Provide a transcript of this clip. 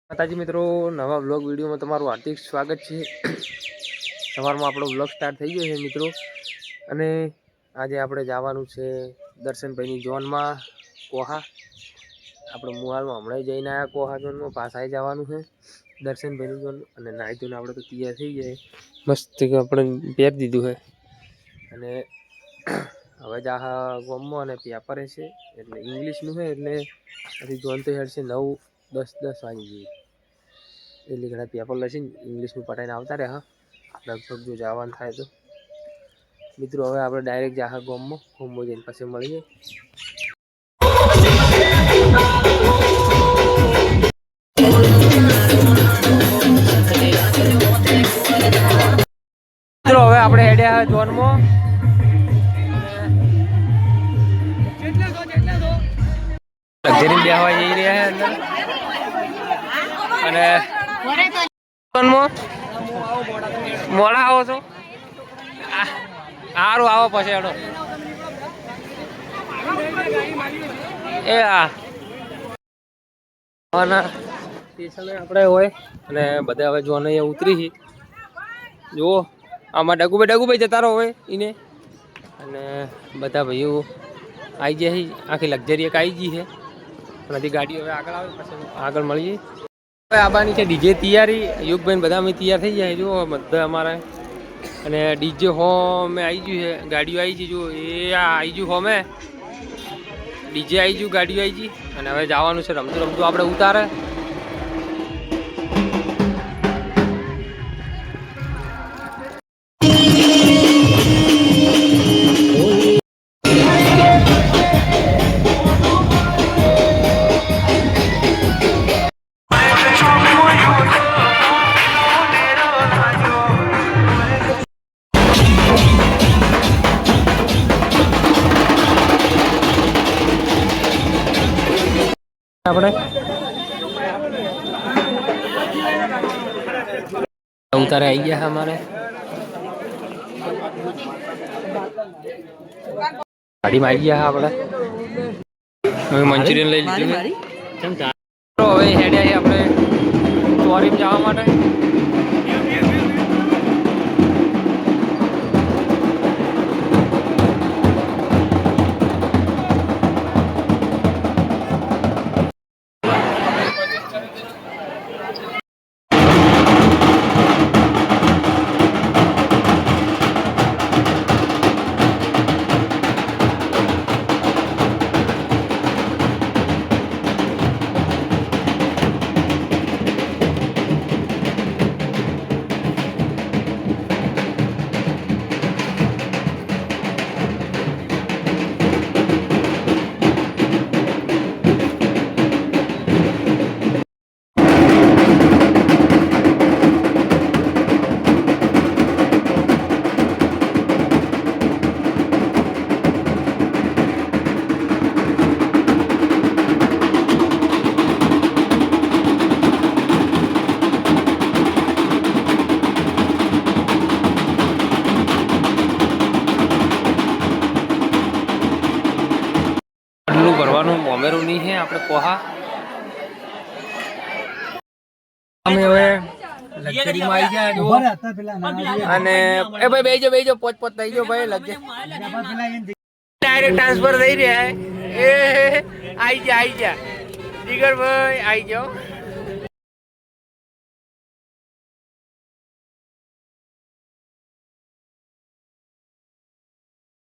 માતાજી મિત્રો, નવા બ્લોગ વિડીયોમાં તમારું હાર્દિક સ્વાગત છે। સવારમાં આપણો બ્લોગ સ્ટાર્ટ થઈ ગયો છે મિત્રો, અને આજે આપણે જવાનું છે દર્શનભાઈની ઝોનમાં કોહા। આપણે મુહાલમાં હમણાં જઈને આવ્યા કોહા ઝોનમાં, પાછા જવાનું છે દર્શનભાઈની ઝોન। અને નાહી ધોઈને આપણે તો તૈયાર થઈ જાય મસ્ત આપણે પહેરી દીધું છે, અને હવે જા ગોમમાં અને પેપર છે એટલે ઇંગ્લિશનું છે, એટલે પછી ઝોન તો હેડ છે 9-10 વાગી ગઈ એટલે ઘણા પેપર લખીને ઇંગ્લિશનું પટાઈને આવતા રહ્યા। લગભગ જો જવાનું થાય તો મિત્રો હવે આપણે ડાયરેક્ટ જાહા ગોમમાં જઈને પછી મળીએ। મિત્રો હવે આપણે હેડ્યા ઝોનમાં, લક્ઝરી બેહવા જઈ રહ્યા છે અંદર। અને મોડા આવો છો, સારું આવો પછી હેડો એ સ્ટેશને આપણે હોય અને બધા હવે જોને અહીંયા ઉતરી છે। જુઓ આમાં ડગુભાઈ જતા રહો હોય એને, અને બધા ભાઈઓ આવી જાય, આખી લક્ઝરી એક આવી ગઈ છે। બધી ગાડીઓ હવે આગળ આવે પછી આગળ મળીએ। હવે આબાની છે ડીજે તૈયારી, યુગભાઈ બધા અમે તૈયાર થઈ જાય જુઓ બધા અમારે, અને ડીજે હોમે આવી ગયું છે, ગાડીઓ આવી ગઈ જુઓ એ આવી ગયું હોમે ડીજે આવી ગયું, ગાડીઓ આવી ગઈ, અને હવે જવાનું છે રમતું રમતું આપણે ઉતારે। આપણે ઉતારે આવી ગયા અમારે ગાડીમાં આવી ગયા આપણે, હવે મંચુરિયન લઈ લીધું। હવે હેડ્યા આપણે ચોરીમ જવા માટે। ભરવાનું મોમેરું નહીં છે આપણે કોહા, અમે હવે લક્ઝરીમાં આવી ગયા જો, અને એ ભાઈ બેજો પોચ થઈ ગયો ભાઈ, લક્ઝરી ડાયરેક્ટ ટ્રાન્સફર થઈ રહ્યા એ આવી જા જીગર ભાઈ આવી જાઓ।